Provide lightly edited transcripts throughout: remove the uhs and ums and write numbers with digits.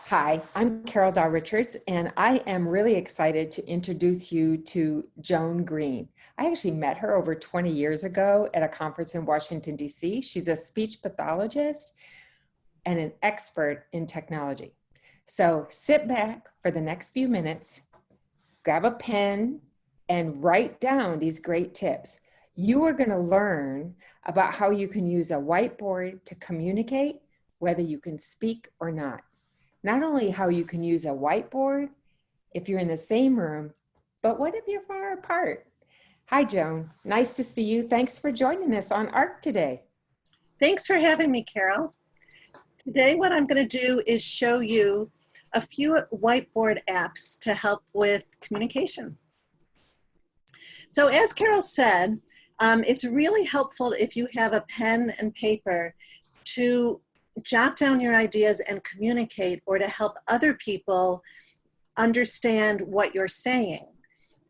Hi, I'm Carol Dow Richards, and I am really excited to introduce you to Joan Green. I actually met her over 20 years ago at a conference in Washington, D.C. She's a speech pathologist and an expert in technology. So sit back for the next few minutes, grab a pen, and write down these great tips. You are going to learn about how you can use a whiteboard to communicate, whether you can speak or not. Not only how you can use a whiteboard if you're in the same room, but what if you're far apart? Hi, Joan. Nice to see you. Thanks for joining us on ARC today. Thanks for having me, Carol. Today, what I'm going to do is show you a few whiteboard apps to help with communication. So as Carol said, it's really helpful if you have a pen and paper to jot down your ideas and communicate, or to help other people understand what you're saying.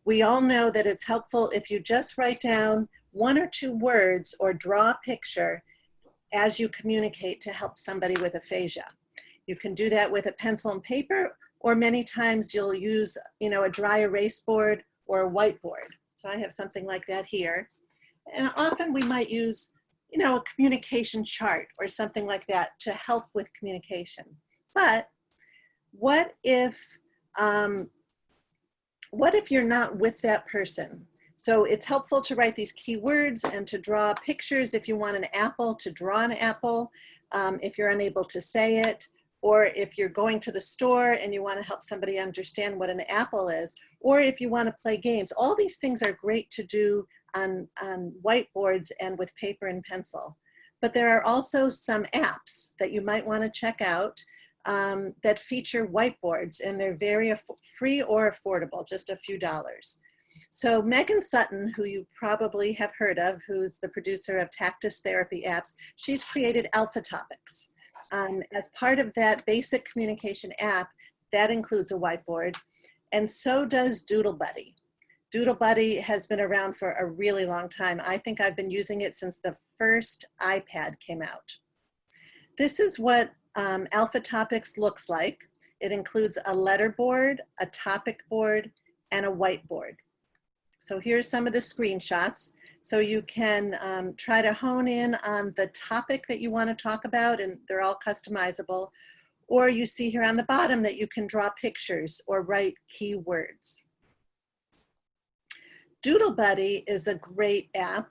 We all know that it's helpful if you just write down one or two words or draw a picture as you communicate to help somebody with aphasia. You can do that with a pencil and paper, or many times you'll use, a dry erase board or a whiteboard. So I have something like that here. And often we might use, a communication chart or something like that to help with communication. But what if you're not with that person? So it's helpful to write these keywords and to draw pictures if you want an apple, to draw an apple, if you're unable to say it, or if you're going to the store and you want to help somebody understand what an apple is, or if you want to play games. All these things are great to do on whiteboards and with paper and pencil. But there are also some apps that you might want to check out that feature whiteboards, and they're very free or affordable, just a few dollars. So Megan Sutton, who you probably have heard of, who's the producer of Tactus Therapy apps, she's created Alpha Topics. As part of that basic communication app, that includes a whiteboard, and so does Doodle Buddy. Doodle Buddy has been around for a really long time. I think I've been using it since the first iPad came out. This is what Alpha Topics looks like. It includes a letter board, a topic board, and a whiteboard. So here's some of the screenshots. So you can try to hone in on the topic that you want to talk about, and they're all customizable. Or you see here on the bottom that you can draw pictures or write keywords. Doodle Buddy is a great app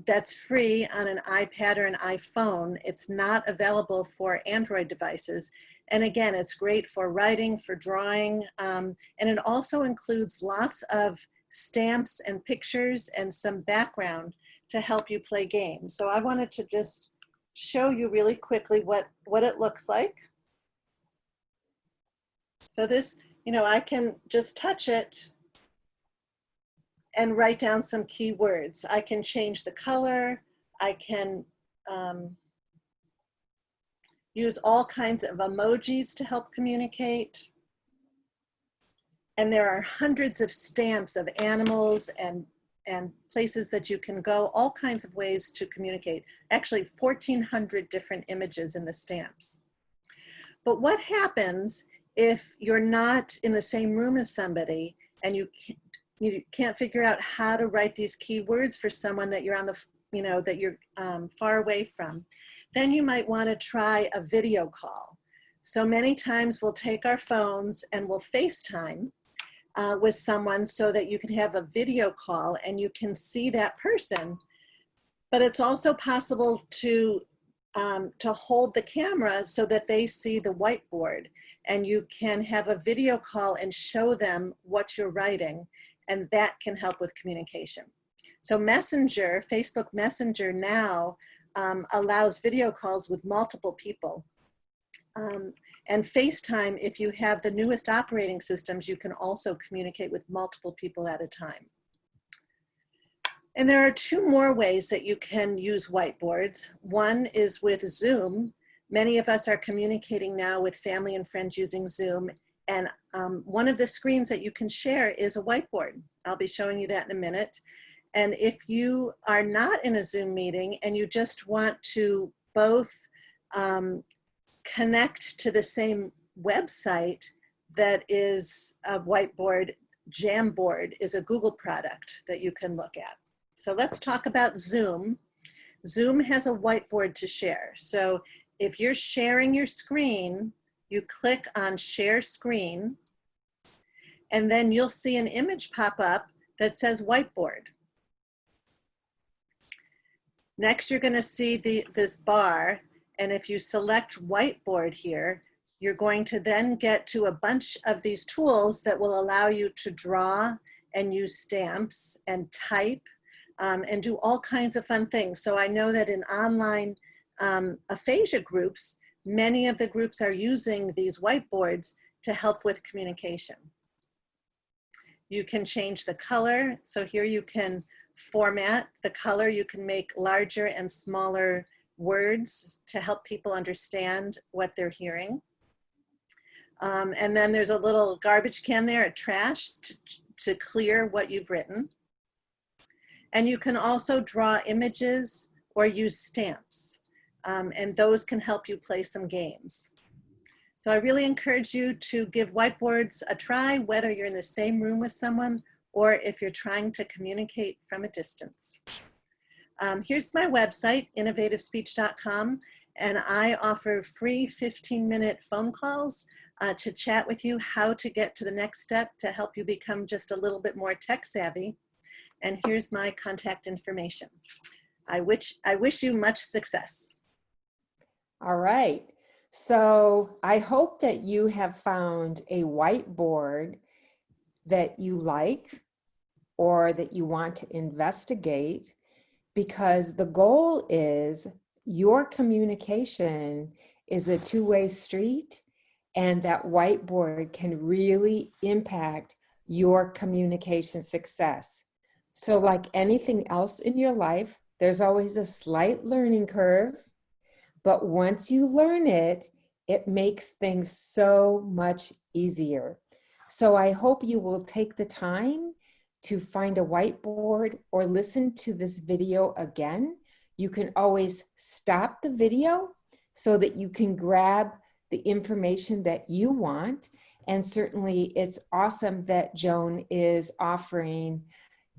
that's free on an iPad or an iPhone. It's not available for Android devices. And again, it's great for writing, for drawing, and it also includes lots of stamps and pictures and some background to help you play games. So I wanted to just show you really quickly what it looks like. So this, I can just touch it and write down some keywords. I can change the color. I can use all kinds of emojis to help communicate. And there are hundreds of stamps of animals and places that you can go, all kinds of ways to communicate. Actually, 1,400 different images in the stamps. But what happens if you're not in the same room as somebody and you can't figure out how to write these keywords for someone that you're on the, that you're far away from? Then you might want to try a video call. So many times we'll take our phones and we'll FaceTime with someone so that you can have a video call and you can see that person. But it's also possible to hold the camera so that they see the whiteboard, and you can have a video call and show them what you're writing, and that can help with communication. So Messenger, Facebook Messenger now allows video calls with multiple people. And FaceTime, if you have the newest operating systems, you can also communicate with multiple people at a time. And there are two more ways that you can use whiteboards. One is with Zoom. Many of us are communicating now with family and friends using Zoom. And one of the screens that you can share is a whiteboard. I'll be showing you that in a minute. And if you are not in a Zoom meeting and you just want to both connect to the same website that is a whiteboard. Jamboard is a Google product that you can look at. So let's talk about Zoom. Zoom has a whiteboard to share. So if you're sharing your screen, you click on Share Screen, and then you'll see an image pop up that says Whiteboard. Next, you're going to see this bar, and if you select Whiteboard here, you're going to then get to a bunch of these tools that will allow you to draw and use stamps and type and do all kinds of fun things. So I know that in online aphasia groups, many of the groups are using these whiteboards to help with communication. You can change the color. So here you can format the color. You can make larger and smaller words to help people understand what they're hearing. And then there's a little garbage can there, a trash, to clear what you've written. And you can also draw images or use stamps. And those can help you play some games. So I really encourage you to give whiteboards a try, whether you're in the same room with someone or if you're trying to communicate from a distance. Here's my website, innovativespeech.com, and I offer free 15-minute phone calls to chat with you how to get to the next step to help you become just a little bit more tech savvy. And here's my contact information. I wish you much success. All right. So I hope that you have found a whiteboard that you like or that you want to investigate, because the goal is your communication is a two-way street, and that whiteboard can really impact your communication success. So like anything else in your life, there's always a slight learning curve, but once you learn it, it makes things so much easier. So I hope you will take the time to find a whiteboard or listen to this video again. You can always stop the video so that you can grab the information that you want. And certainly it's awesome that Joan is offering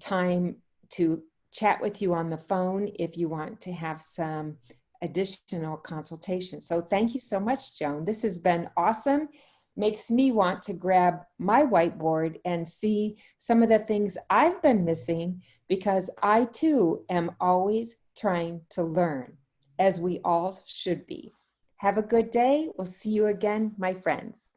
time to chat with you on the phone if you want to have some additional consultation. So thank you so much, Joan. This has been awesome. Makes me want to grab my whiteboard and see some of the things I've been missing, because I too am always trying to learn, as we all should be. Have a good day. We'll see you again, my friends.